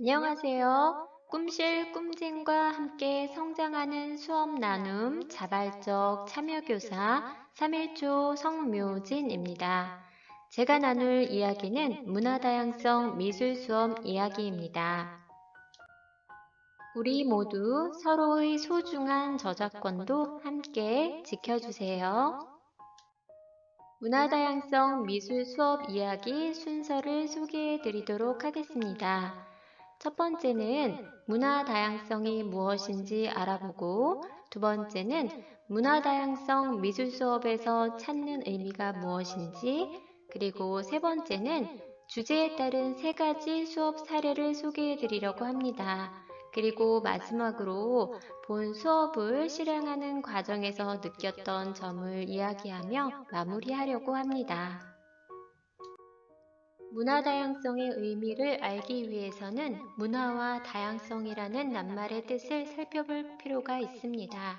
안녕하세요. 꿈실 꿈쟁과 함께 성장하는 수업 나눔 자발적 참여교사 3일조 성묘진입니다. 제가 나눌 이야기는 문화다양성 미술 수업 이야기입니다. 우리 모두 서로의 소중한 저작권도 함께 지켜주세요. 문화다양성 미술 수업 이야기 순서를 소개해 드리도록 하겠습니다. 첫 번째는 문화 다양성이 무엇인지 알아보고, 두 번째는 문화 다양성 미술 수업에서 찾는 의미가 무엇인지, 그리고 세 번째는 주제에 따른 세 가지 수업 사례를 소개해 드리려고 합니다. 그리고 마지막으로 본 수업을 실행하는 과정에서 느꼈던 점을 이야기하며 마무리하려고 합니다. 문화 다양성의 의미를 알기 위해서는 문화와 다양성이라는 낱말의 뜻을 살펴볼 필요가 있습니다.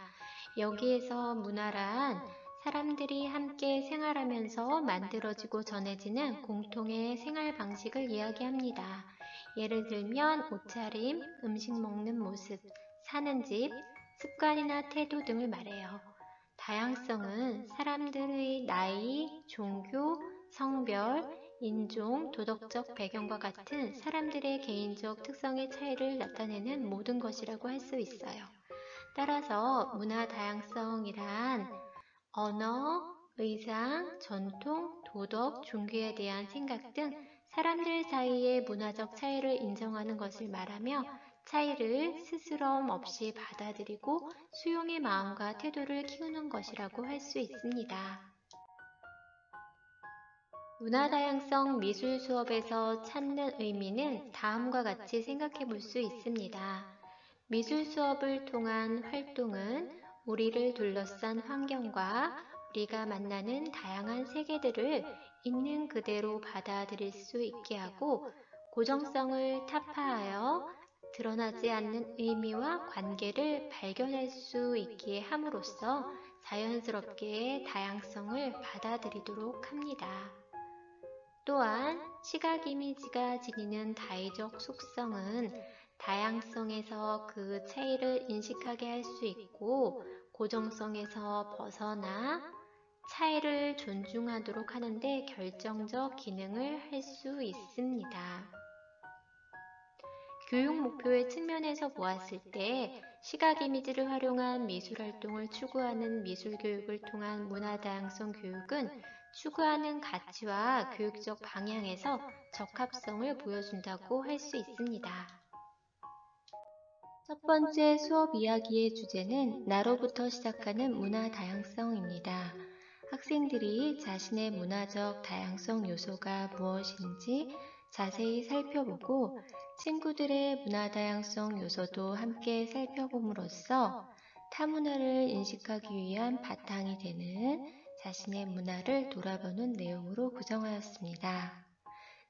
여기에서 문화란 사람들이 함께 생활하면서 만들어지고 전해지는 공통의 생활 방식을 이야기합니다. 예를 들면 옷차림, 음식 먹는 모습, 사는 집, 습관이나 태도 등을 말해요. 다양성은 사람들의 나이, 종교, 성별, 인종, 도덕적 배경과 같은 사람들의 개인적 특성의 차이를 나타내는 모든 것이라고 할 수 있어요. 따라서 문화 다양성이란 언어, 의상, 전통, 도덕, 종교에 대한 생각 등 사람들 사이의 문화적 차이를 인정하는 것을 말하며 차이를 스스럼 없이 받아들이고 수용의 마음과 태도를 키우는 것이라고 할 수 있습니다. 문화다양성 미술 수업에서 찾는 의미는 다음과 같이 생각해 볼 수 있습니다. 미술 수업을 통한 활동은 우리를 둘러싼 환경과 우리가 만나는 다양한 세계들을 있는 그대로 받아들일 수 있게 하고 고정성을 타파하여 드러나지 않는 의미와 관계를 발견할 수 있게 함으로써 자연스럽게 다양성을 받아들이도록 합니다. 또한 시각 이미지가 지니는 다의적 속성은 다양성에서 그 차이를 인식하게 할 수 있고 고정성에서 벗어나 차이를 존중하도록 하는데 결정적 기능을 할 수 있습니다. 교육 목표의 측면에서 보았을 때 시각 이미지를 활용한 미술 활동을 추구하는 미술 교육을 통한 문화 다양성 교육은 추구하는 가치와 교육적 방향에서 적합성을 보여준다고 할 수 있습니다. 첫 번째 수업 이야기의 주제는 나로부터 시작하는 문화 다양성입니다. 학생들이 자신의 문화적 다양성 요소가 무엇인지 자세히 살펴보고 친구들의 문화 다양성 요소도 함께 살펴봄으로써 타문화를 인식하기 위한 바탕이 되는 자신의 문화를 돌아보는 내용으로 구성하였습니다.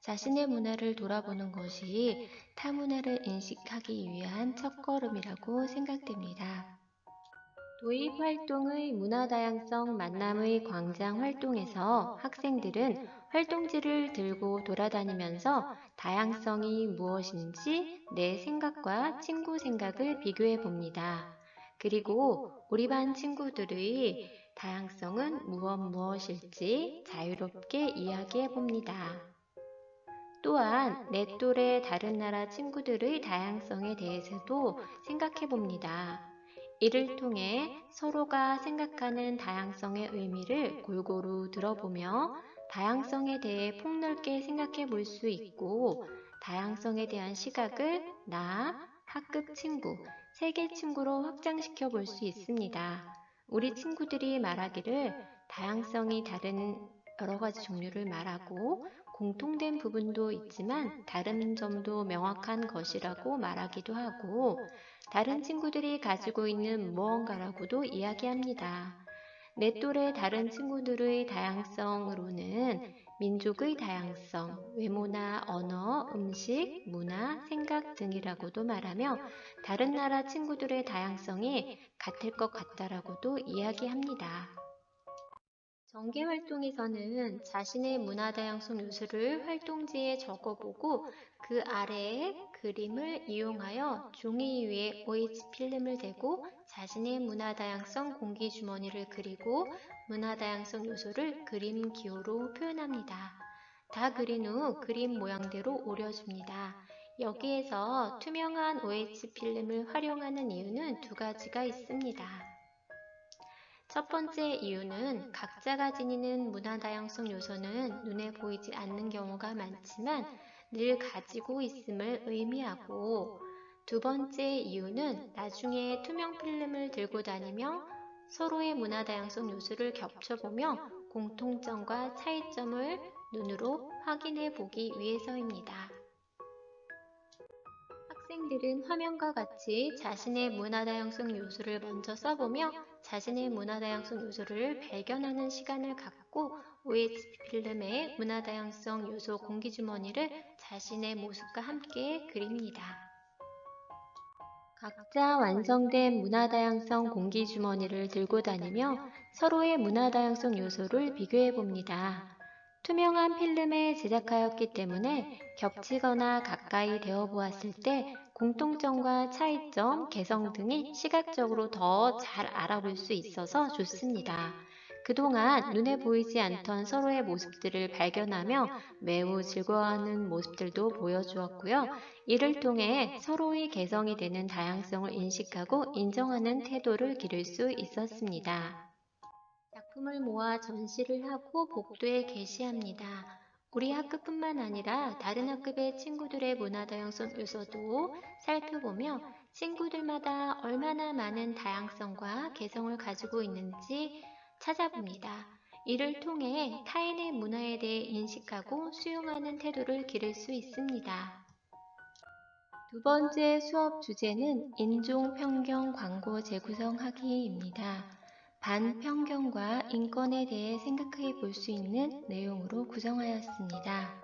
자신의 문화를 돌아보는 것이 타 문화를 인식하기 위한 첫걸음이라고 생각됩니다. 도입 활동의 문화 다양성 만남의 광장 활동에서 학생들은 활동지를 들고 돌아다니면서 다양성이 무엇인지 내 생각과 친구 생각을 비교해 봅니다. 그리고 우리 반 친구들의 다양성은 무엇일지 자유롭게 이야기해 봅니다. 또한 내 또래 다른 나라 친구들의 다양성에 대해서도 생각해 봅니다. 이를 통해 서로가 생각하는 다양성의 의미를 골고루 들어보며 다양성에 대해 폭넓게 생각해 볼 수 있고 다양성에 대한 시각을 나, 학급 친구, 세계 친구로 확장시켜 볼 수 있습니다. 우리 친구들이 말하기를 다양성이 다른 여러 가지 종류를 말하고 공통된 부분도 있지만 다른 점도 명확한 것이라고 말하기도 하고 다른 친구들이 가지고 있는 무언가라고도 이야기합니다. 내 또래 다른 친구들의 다양성으로는 민족의 다양성, 외모나 언어, 음식, 문화, 생각 등이라고도 말하며 다른 나라 친구들의 다양성이 같을 것 같다라고도 이야기합니다. 전개 활동에서는 자신의 문화 다양성 요소를 활동지에 적어보고 그 아래에 그림을 이용하여 종이 위에 OH 필름을 대고 자신의 문화다양성 공기주머니를 그리고 문화다양성 요소를 그림 기호로 표현합니다. 다 그린 후 그림 모양대로 오려줍니다. 여기에서 투명한 OH 필름을 활용하는 이유는 두 가지가 있습니다. 첫 번째 이유는 각자가 지니는 문화다양성 요소는 눈에 보이지 않는 경우가 많지만 늘 가지고 있음을 의미하고, 두 번째 이유는 나중에 투명 필름을 들고 다니며 서로의 문화다양성 요소를 겹쳐보며 공통점과 차이점을 눈으로 확인해 보기 위해서입니다. 학생들은 화면과 같이 자신의 문화다양성 요소를 먼저 써보며 자신의 문화다양성 요소를 발견하는 시간을 갖고 OH 필름의 문화다양성 요소 공기주머니를 자신의 모습과 함께 그립니다. 각자 완성된 문화다양성 공기주머니를 들고 다니며 서로의 문화다양성 요소를 비교해 봅니다. 투명한 필름에 제작하였기 때문에 겹치거나 가까이 대어 보았을 때 공통점과 차이점, 개성 등이 시각적으로 더 잘 알아볼 수 있어서 좋습니다. 그동안 눈에 보이지 않던 서로의 모습들을 발견하며 매우 즐거워하는 모습들도 보여주었고요. 이를 통해 서로의 개성이 되는 다양성을 인식하고 인정하는 태도를 기를 수 있었습니다. 작품을 모아 전시를 하고 복도에 게시합니다. 우리 학급뿐만 아니라 다른 학급의 친구들의 문화다양성 요소도 살펴보며 친구들마다 얼마나 많은 다양성과 개성을 가지고 있는지 찾아봅니다. 이를 통해 타인의 문화에 대해 인식하고 수용하는 태도를 기를 수 있습니다. 두 번째 수업 주제는 인종편견 광고 재구성하기입니다. 반편견과 인권에 대해 생각해 볼 수 있는 내용으로 구성하였습니다.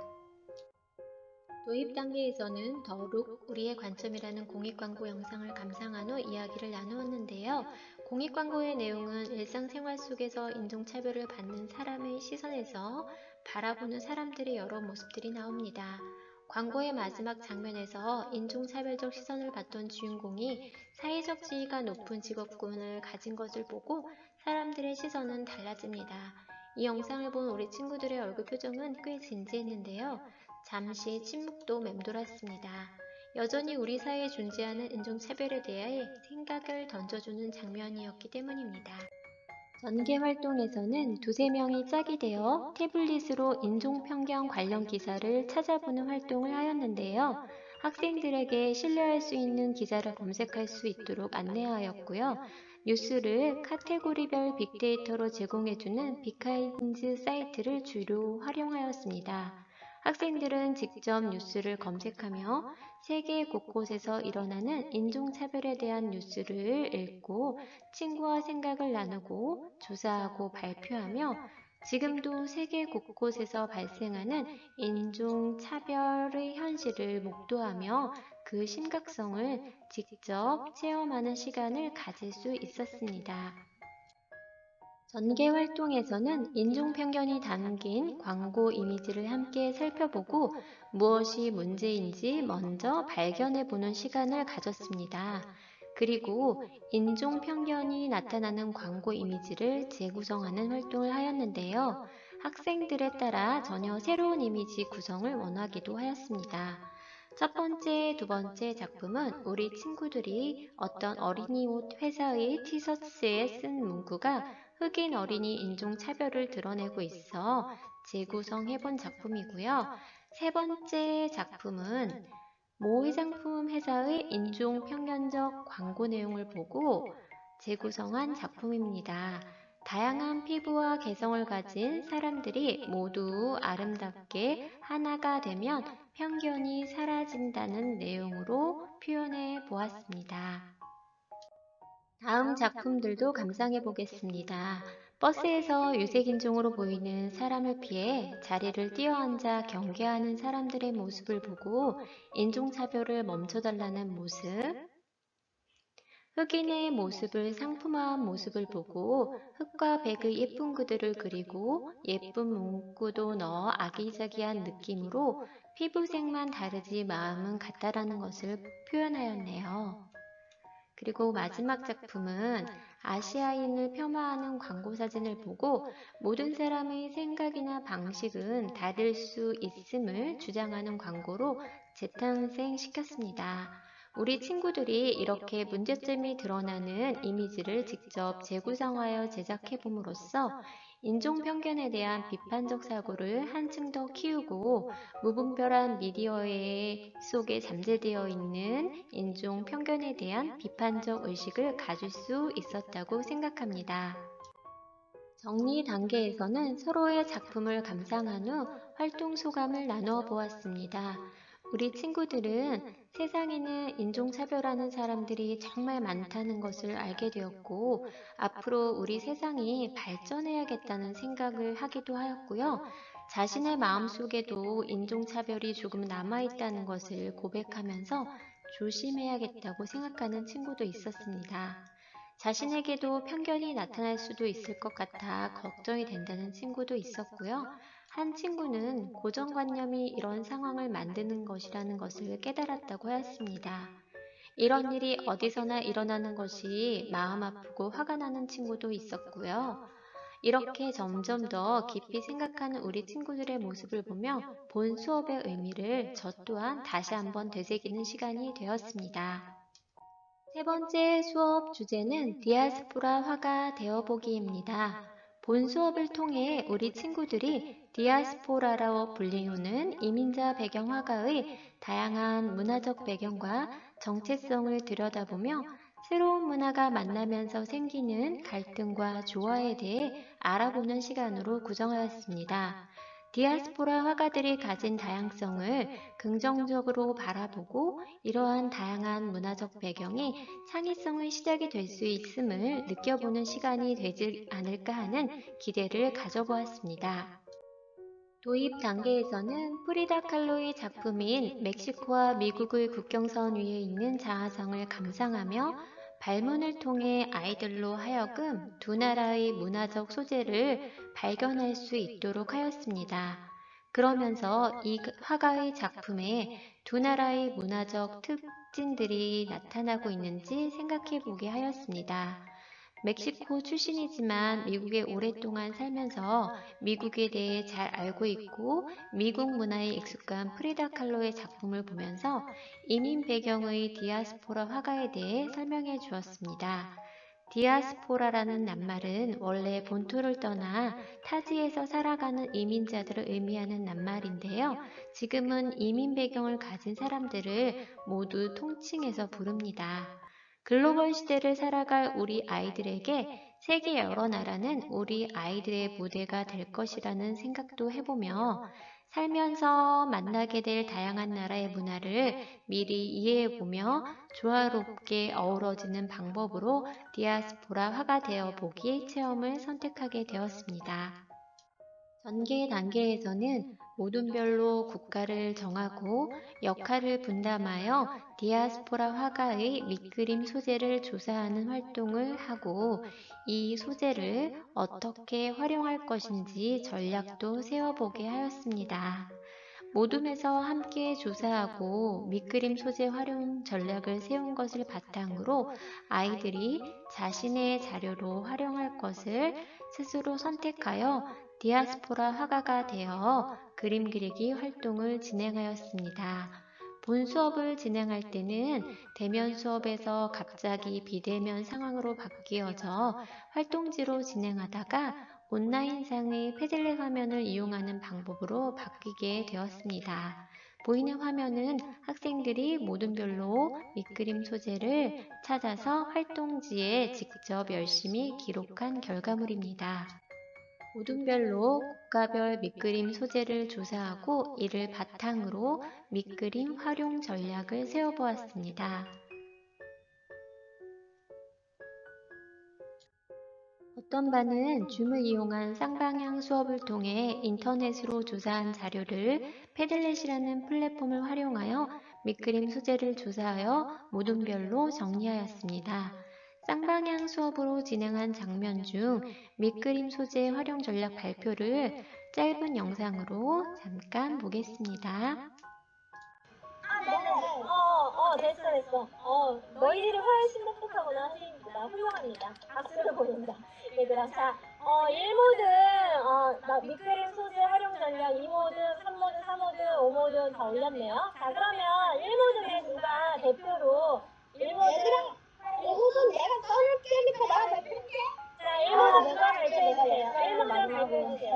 도입 단계에서는 더욱 우리의 관점이라는 공익광고 영상을 감상한 후 이야기를 나누었는데요. 공익광고의 내용은 일상생활 속에서 인종차별을 받는 사람의 시선에서 바라보는 사람들의 여러 모습들이 나옵니다. 광고의 마지막 장면에서 인종차별적 시선을 받던 주인공이 사회적 지위가 높은 직업군을 가진 것을 보고 사람들의 시선은 달라집니다. 이 영상을 본 우리 친구들의 얼굴 표정은 꽤 진지했는데요. 잠시 침묵도 맴돌았습니다. 여전히 우리 사회에 존재하는 인종차별에 대해 생각을 던져주는 장면이었기 때문입니다. 전개 활동에서는 두세 명이 짝이 되어 태블릿으로 인종편견 관련 기사를 찾아보는 활동을 하였는데요. 학생들에게 신뢰할 수 있는 기사를 검색할 수 있도록 안내하였고요. 뉴스를 카테고리별 빅데이터로 제공해주는 빅하인즈 사이트를 주로 활용하였습니다. 학생들은 직접 뉴스를 검색하며 세계 곳곳에서 일어나는 인종차별에 대한 뉴스를 읽고 친구와 생각을 나누고 조사하고 발표하며 지금도 세계 곳곳에서 발생하는 인종차별의 현실을 목도하며 그 심각성을 직접 체험하는 시간을 가질 수 있었습니다. 전개 활동에서는 인종편견이 담긴 광고 이미지를 함께 살펴보고 무엇이 문제인지 먼저 발견해보는 시간을 가졌습니다. 그리고 인종편견이 나타나는 광고 이미지를 재구성하는 활동을 하였는데요. 학생들에 따라 전혀 새로운 이미지 구성을 원하기도 하였습니다. 첫 번째, 두 번째 작품은 우리 친구들이 어떤 어린이 옷 회사의 티셔츠에 쓴 문구가 흑인 어린이 인종차별을 드러내고 있어 재구성해본 작품이고요. 세 번째 작품은 모 화장품 회사의 인종편견적 광고 내용을 보고 재구성한 작품입니다. 다양한 피부와 개성을 가진 사람들이 모두 아름답게 하나가 되면 편견이 사라진다는 내용으로 표현해 보았습니다. 다음 작품들도 감상해 보겠습니다. 버스에서 유색인종으로 보이는 사람을 피해 자리를 뛰어앉아 경계하는 사람들의 모습을 보고 인종차별을 멈춰달라는 모습, 흑인의 모습을 상품화한 모습을 보고 흑과 백의 예쁜 그들을 그리고 예쁜 문구도 넣어 아기자기한 느낌으로 피부색만 다르지 마음은 같다라는 것을 표현하였네요. 그리고 마지막 작품은 아시아인을 폄하하는 광고 사진을 보고 모든 사람의 생각이나 방식은 다를 수 있음을 주장하는 광고로 재탄생시켰습니다. 우리 친구들이 이렇게 문제점이 드러나는 이미지를 직접 재구성하여 제작해 봄으로써 인종 편견에 대한 비판적 사고를 한층 더 키우고 무분별한 미디어의 속에 잠재되어 있는 인종 편견에 대한 비판적 의식을 가질 수 있었다고 생각합니다. 정리 단계에서는 서로의 작품을 감상한 후 활동 소감을 나누어 보았습니다. 우리 친구들은 세상에는 인종차별하는 사람들이 정말 많다는 것을 알게 되었고, 앞으로 우리 세상이 발전해야겠다는 생각을 하기도 하였고요. 자신의 마음속에도 인종차별이 조금 남아있다는 것을 고백하면서 조심해야겠다고 생각하는 친구도 있었습니다. 자신에게도 편견이 나타날 수도 있을 것 같아 걱정이 된다는 친구도 있었고요. 한 친구는 고정관념이 이런 상황을 만드는 것이라는 것을 깨달았다고 하였습니다. 이런 일이 어디서나 일어나는 것이 마음 아프고 화가 나는 친구도 있었고요. 이렇게 점점 더 깊이 생각하는 우리 친구들의 모습을 보며 본 수업의 의미를 저 또한 다시 한번 되새기는 시간이 되었습니다. 세 번째 수업 주제는 디아스포라 화가 되어보기입니다. 본 수업을 통해 우리 친구들이 디아스포라라고 불리우는 이민자 배경 화가의 다양한 문화적 배경과 정체성을 들여다보며 새로운 문화가 만나면서 생기는 갈등과 조화에 대해 알아보는 시간으로 구성하였습니다. 디아스포라 화가들이 가진 다양성을 긍정적으로 바라보고 이러한 다양한 문화적 배경이 창의성의 시작이 될 수 있음을 느껴보는 시간이 되지 않을까 하는 기대를 가져보았습니다. 도입 단계에서는 프리다 칼로의 작품인 멕시코와 미국의 국경선 위에 있는 자화성을 감상하며 발문을 통해 아이들로 하여금 두 나라의 문화적 소재를 발견할 수 있도록 하였습니다. 그러면서 이 화가의 작품에 두 나라의 문화적 특징들이 나타나고 있는지 생각해 보게 하였습니다. 멕시코 출신이지만 미국에 오랫동안 살면서 미국에 대해 잘 알고 있고 미국 문화에 익숙한 프리다 칼로의 작품을 보면서 이민 배경의 디아스포라 화가에 대해 설명해 주었습니다. 디아스포라라는 낱말은 원래 본토를 떠나 타지에서 살아가는 이민자들을 의미하는 낱말인데요. 지금은 이민 배경을 가진 사람들을 모두 통칭해서 부릅니다. 글로벌 시대를 살아갈 우리 아이들에게 세계 여러 나라는 우리 아이들의 무대가 될 것이라는 생각도 해보며 살면서 만나게 될 다양한 나라의 문화를 미리 이해해보며 조화롭게 어우러지는 방법으로 디아스포라 화가 되어 보기 체험을 선택하게 되었습니다. 전개 단계에서는 모둠별로 국가를 정하고 역할을 분담하여 디아스포라 화가의 밑그림 소재를 조사하는 활동을 하고 이 소재를 어떻게 활용할 것인지 전략도 세워보게 하였습니다. 모둠에서 함께 조사하고 밑그림 소재 활용 전략을 세운 것을 바탕으로 아이들이 자신의 자료로 활용할 것을 스스로 선택하여 디아스포라 화가가 되어 그림 그리기 활동을 진행하였습니다. 본 수업을 진행할 때는 대면 수업에서 갑자기 비대면 상황으로 바뀌어져 활동지로 진행하다가 온라인상의 패들렛 화면을 이용하는 방법으로 바뀌게 되었습니다. 보이는 화면은 학생들이 모둠별로 밑그림 소재를 찾아서 활동지에 직접 열심히 기록한 결과물입니다. 모둠별로 국가별 밑그림 소재를 조사하고 이를 바탕으로 밑그림 활용 전략을 세워보았습니다. 어떤 반은 줌을 이용한 쌍방향 수업을 통해 인터넷으로 조사한 자료를 패들렛이라는 플랫폼을 활용하여 밑그림 소재를 조사하여 모둠별로 정리하였습니다. 쌍방향 수업으로 진행한 장면 중 밑그림 소재 활용 전략 발표를 짧은 영상으로 잠깐 보겠습니다. 됐어. 너희들이 훨씬 똑똑하구나, 선생님보다. 훌륭합니다. 박수를 보낸다. 얘들아, 자, 1모든, 밑그림 소재 활용 전략 2모든, 3모든, 4모든, 5모든 다 올렸네요. 자, 그러면 1모든에 누가 대표로 1모든, 1모든 내가 써줄게니까 내가 발표할게. 자, 1모든 누가 발표해주세요. 1모든 발표해주세요.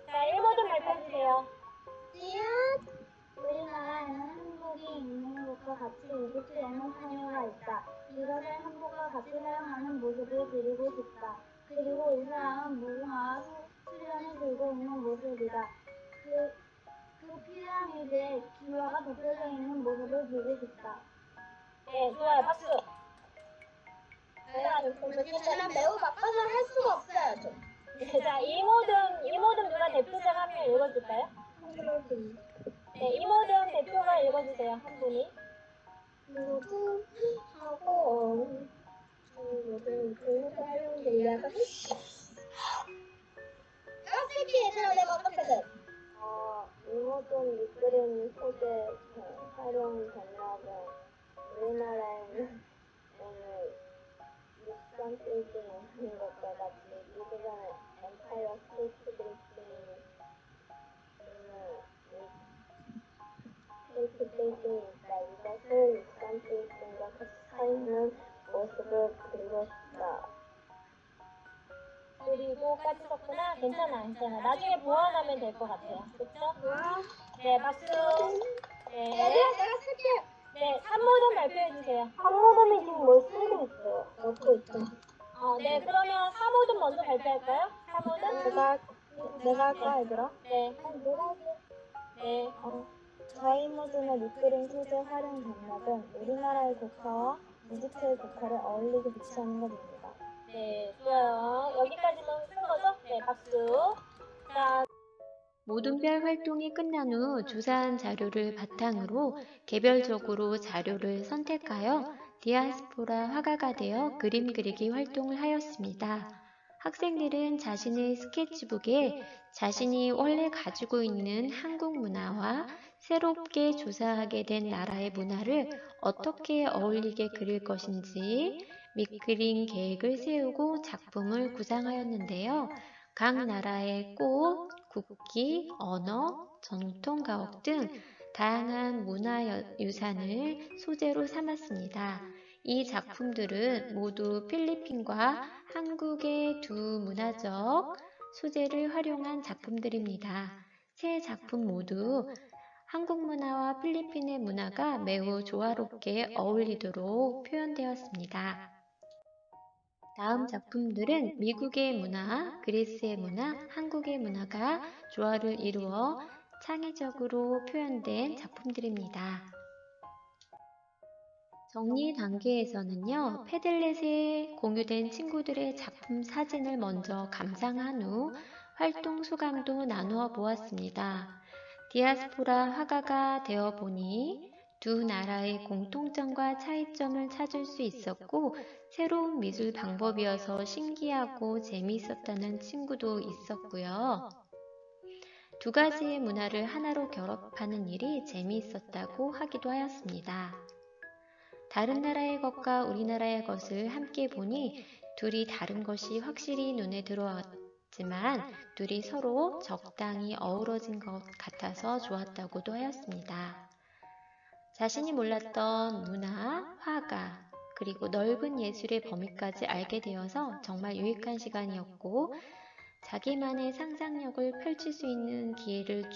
자, 1모든 발표해주세요. 우리나라에는 한국이 있는 것과 같이 이집트에는 사녀가 있다. 이것을 한국과 같이 사용하는 모습을 그리고 싶다. 그리고 이 사람은 무궁화와 수련을 들고 있는 모습이다. 그 피라미드에 기와가 덮여져 있는 모습을 보고 싶다. 네, 좋아요. 박수. 저는 매우 바빠서 할 수가 없어요. 좀. 네, 자, 2모든 누가 대표자가 한 명 읽어줄까요? 네, 2모든 대표가 읽어주세요. 한 분이. 모두 하고 모든 그 활용 전략을 깜찍이 얘들아 내가 어떻게든 이모든 밑그림 소재 활용 전략은 우리나라에는 오늘 63페이지에 하는 것과 같이 미국의 엠파이어 스테이트 브리핑 스테이트 페이지니까 이것을 63페이지과 같이 사용하는 모습을 그리고 싶다. 그리고까지 썼구나. 괜찮아. 나중에 보완하면 될 것 같아요. 그쵸? 네, 박수. 네. 내가 쓸게. 네, 3모든 발표해주세요. 3모듬이 지금 뭘 쓰고 있어요? 넣고 있죠. 네, 그러면 4모든 먼저 발표할까요? 4모든? 내가 할까 얘들아? 네, 내가 할게. 네. 자이모드의 밑그림 소재 활용 전략은 우리나라의 국화와 이집트의 국화를 어울리게 배치하는 것입니다. 네, 좋아요. 여기까지는 쓴 거죠? 네, 박수. 자, 모든 별 활동이 끝난 후 조사한 자료를 바탕으로 개별적으로 자료를 선택하여 디아스포라 화가가 되어 그림 그리기 활동을 하였습니다. 학생들은 자신의 스케치북에 자신이 원래 가지고 있는 한국 문화와 새롭게 조사하게 된 나라의 문화를 어떻게 어울리게 그릴 것인지 밑그림 계획을 세우고 작품을 구상하였는데요. 각 나라의 꽃, 국기, 언어, 전통 가옥 등 다양한 문화유산을 소재로 삼았습니다. 이 작품들은 모두 필리핀과 한국의 두 문화적 소재를 활용한 작품들입니다. 세 작품 모두 한국 문화와 필리핀의 문화가 매우 조화롭게 어울리도록 표현되었습니다. 다음 작품들은 미국의 문화, 그리스의 문화, 한국의 문화가 조화를 이루어 창의적으로 표현된 작품들입니다. 정리 단계에서는요, 패들렛에 공유된 친구들의 작품 사진을 먼저 감상한 후 활동 소감도 나누어 보았습니다. 디아스포라 화가가 되어 보니 두 나라의 공통점과 차이점을 찾을 수 있었고 새로운 미술 방법이어서 신기하고 재미있었다는 친구도 있었고요. 두 가지의 문화를 하나로 결합하는 일이 재미있었다고 하기도 하였습니다. 다른 나라의 것과 우리나라의 것을 함께 보니 둘이 다른 것이 확실히 눈에 들어왔지만 둘이 서로 적당히 어우러진 것 같아서 좋았다고도 하였습니다. 자신이 몰랐던 문화, 화가, 그리고 넓은 예술의 범위까지 알게 되어서 정말 유익한 시간이었고 자기만의 상상력을 펼칠 수 있는 기회를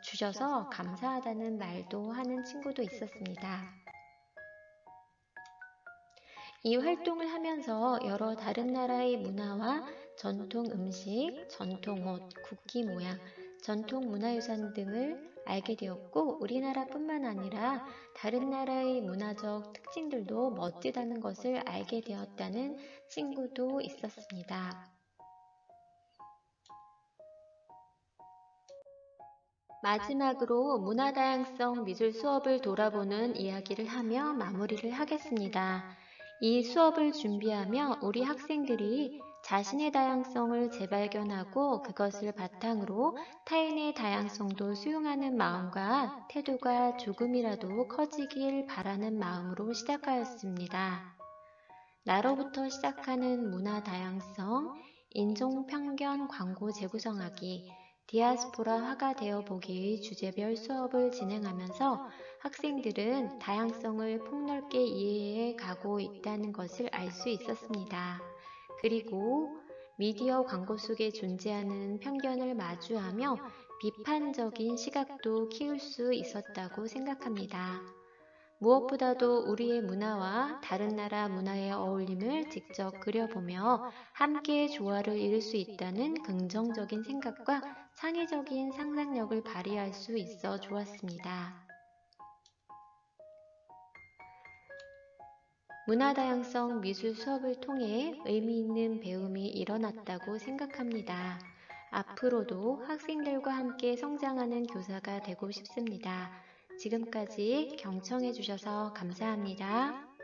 주셔서 감사하다는 말도 하는 친구도 있었습니다. 이 활동을 하면서 여러 다른 나라의 문화와 전통 음식, 전통 옷, 국기 모양, 전통 문화유산 등을 알게 되었고 우리나라뿐만 아니라 다른 나라의 문화적 특징들도 멋지다는 것을 알게 되었다는 친구도 있었습니다. 마지막으로 문화다양성 미술 수업을 돌아보는 이야기를 하며 마무리를 하겠습니다. 이 수업을 준비하며 우리 학생들이 자신의 다양성을 재발견하고 그것을 바탕으로 타인의 다양성도 수용하는 마음과 태도가 조금이라도 커지길 바라는 마음으로 시작하였습니다. 나로부터 시작하는 문화 다양성, 인종 편견 광고 재구성하기, 디아스포라 화가 되어 보기의 주제별 수업을 진행하면서 학생들은 다양성을 폭넓게 이해해 가고 있다는 것을 알 수 있었습니다. 그리고 미디어 광고 속에 존재하는 편견을 마주하며 비판적인 시각도 키울 수 있었다고 생각합니다. 무엇보다도 우리의 문화와 다른 나라 문화의 어울림을 직접 그려보며 함께 조화를 이룰 수 있다는 긍정적인 생각과 창의적인 상상력을 발휘할 수 있어 좋았습니다. 문화다양성 미술 수업을 통해 의미 있는 배움이 일어났다고 생각합니다. 앞으로도 학생들과 함께 성장하는 교사가 되고 싶습니다. 지금까지 경청해 주셔서 감사합니다.